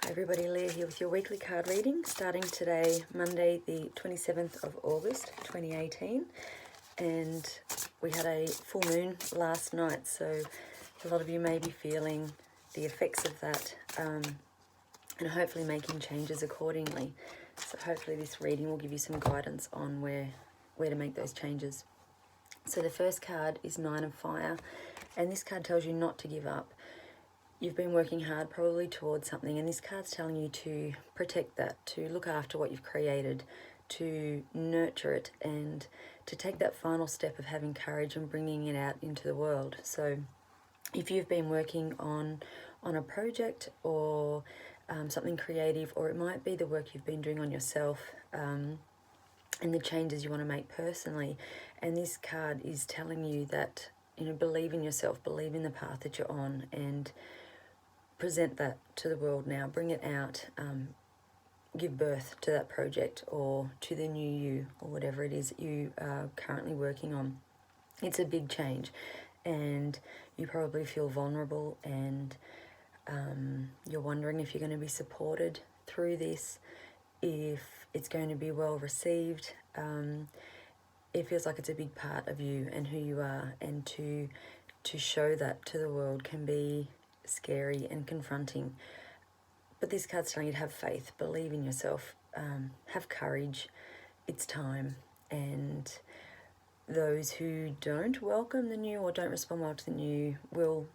Hi everybody, Leah here with your weekly card reading, starting today, Monday the 27th of August 2018, and we had a full moon last night, so a lot of you may be feeling the effects of that and hopefully making changes accordingly. So hopefully this reading will give you some guidance on where to make those changes. So the first card is Nine of Fire, and this card tells you not to give up. You've been working hard probably towards something, and this card's telling you to protect that, to look after what you've created, to nurture it, and to take that final step of having courage and bringing it out into the world. So if you've been working on a project or something creative, or it might be the work you've been doing on yourself and the changes you want to make personally, and this card is telling you that, you know, believe in yourself, believe in the path that you're on, and present that to the world now. Bring it out, give birth to that project or to the new you, or whatever it is that you are currently working on. It's a big change, and you probably feel vulnerable, and you're wondering if you're going to be supported through this, if it's going to be well received. It feels like it's a big part of you and who you are, and to show that to the world can be scary and confronting. But this card's telling you to have faith, believe in yourself, have courage. It's time. And those who don't welcome the new or don't respond well to the new will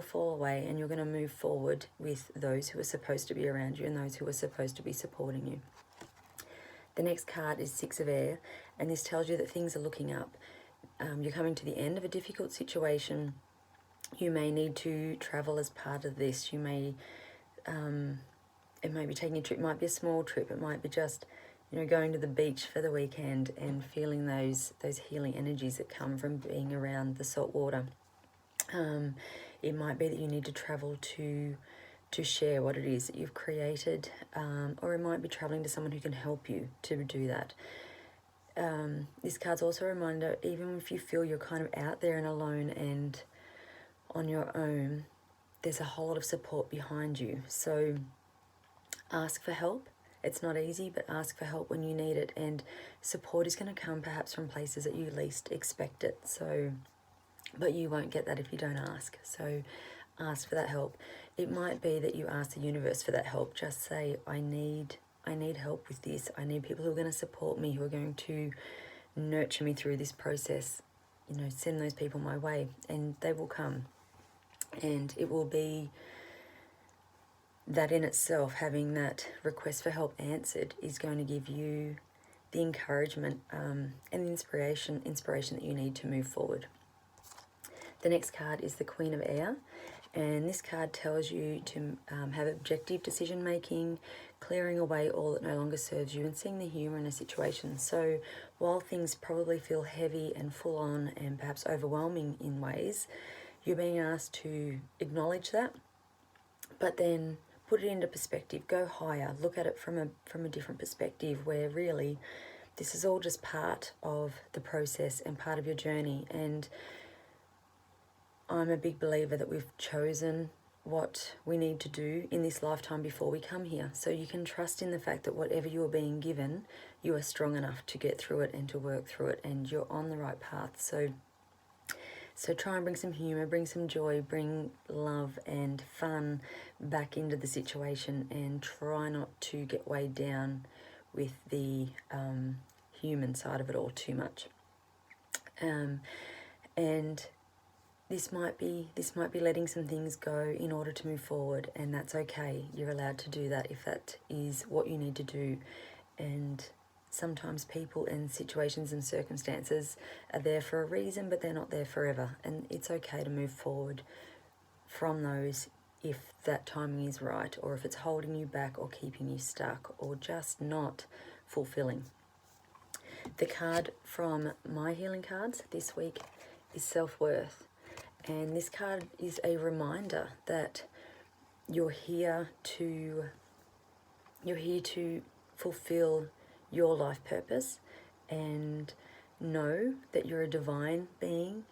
fall away, and you're going to move forward with those who are supposed to be around you and those who are supposed to be supporting you. The next card is Six of Air, and this tells you that things are looking up. You're coming to the end of a difficult situation. You may need to travel as part of this. You may, it may be taking a trip, it might be a small trip, it might be just, you know, going to the beach for the weekend and feeling those healing energies that come from being around the salt water. It might be that you need to travel to share what it is that you've created, or it might be traveling to someone who can help you to do that. This card's also a reminder, even if you feel you're kind of out there and alone and on your own, there's a whole lot of support behind you. So ask for help. It's not easy, but ask for help when you need it, and support is going to come perhaps from places that you least expect it. So, but you won't get that if you don't ask. So ask for that help. It might be that you ask the universe for that help. Just say, I need help with this. I need people who are going to support me, who are going to nurture me through this process. You know, send those people my way, and they will come. And it will be that in itself, having that request for help answered is going to give you the encouragement and the inspiration that you need to move forward. The next card is the Queen of Air, and this card tells you to have objective decision making, clearing away all that no longer serves you, and seeing the humour in a situation. So while things probably feel heavy and full on and perhaps overwhelming in ways, you're being asked to acknowledge that, but then put it into perspective, go higher, look at it from a different perspective, where really this is all just part of the process and part of your journey. And I'm a big believer that we've chosen what we need to do in this lifetime before we come here. So you can trust in the fact that whatever you are being given, you are strong enough to get through it and to work through it, and you're on the right path. So try and bring some humour, bring some joy, bring love and fun back into the situation, and try not to get weighed down with the human side of it all too much. And this might be letting some things go in order to move forward, and that's okay. You're allowed to do that if that is what you need to do. And sometimes people and situations and circumstances are there for a reason, but they're not there forever. And it's okay to move forward from those if that timing is right, or if it's holding you back or keeping you stuck or just not fulfilling. The card from my healing cards this week is Self-Worth. And this card is a reminder that you're here to fulfill your life purpose, and know that you're a divine being.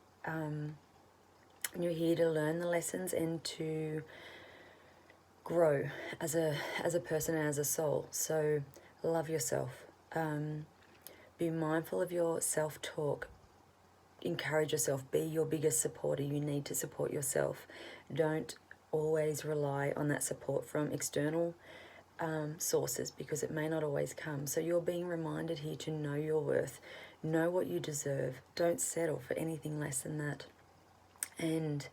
You're here to learn the lessons and to grow as a person and as a soul. So love yourself. Be mindful of your self-talk. Encourage yourself. Be your biggest supporter. You need to support yourself. Don't always rely on that support from external sources, because it may not always come. So you're being reminded here to know your worth, know what you deserve. Don't settle for anything less than that, and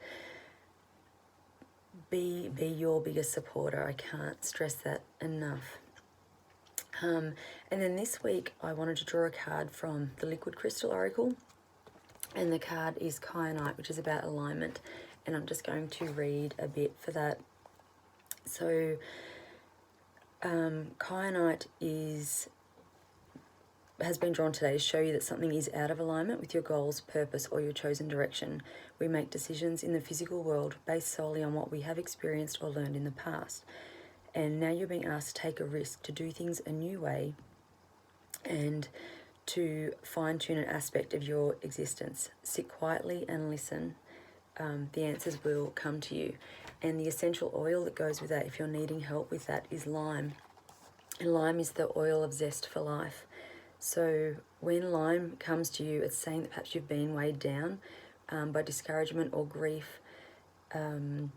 be your biggest supporter. I can't stress that enough. And then this week I wanted to draw a card from the Liquid Crystal Oracle, and the card is Kyanite, which is about alignment, and I'm just going to read a bit for that. So Kyanite has been drawn today to show you that something is out of alignment with your goals, purpose, or your chosen direction. We make decisions in the physical world based solely on what we have experienced or learned in the past. And now you're being asked to take a risk, to do things a new way, and to fine-tune an aspect of your existence. Sit quietly and listen. The answers will come to you. And the essential oil that goes with that, if you're needing help with that, is lime. And lime is the oil of zest for life. So when lime comes to you, it's saying that perhaps you've been weighed down by discouragement or grief, and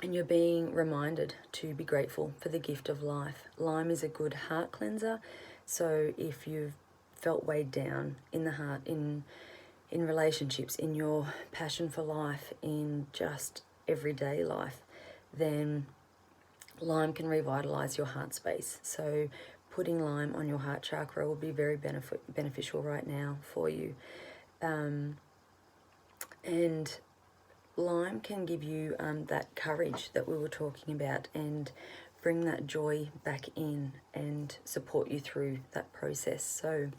you're being reminded to be grateful for the gift of life. Lime is a good heart cleanser. So if you've felt weighed down in the heart, in relationships, in your passion for life, in just everyday life, then lime can revitalize your heart space. So putting lime on your heart chakra will be very beneficial right now for you. And lime can give you that courage that we were talking about, and bring that joy back in and support you through that process. So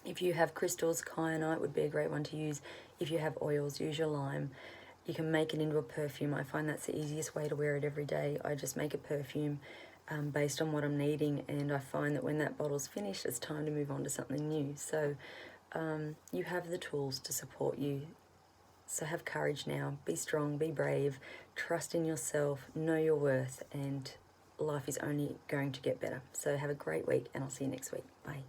if you have crystals, kyanite would be a great one to use. If you have oils, use your lime. You can make it into a perfume. I find that's the easiest way to wear it every day. I just make a perfume based on what I'm needing, and I find that when that bottle's finished, it's time to move on to something new. So you have the tools to support you. So have courage now. Be strong, be brave, trust in yourself, know your worth, and life is only going to get better. So have a great week, and I'll see you next week. Bye.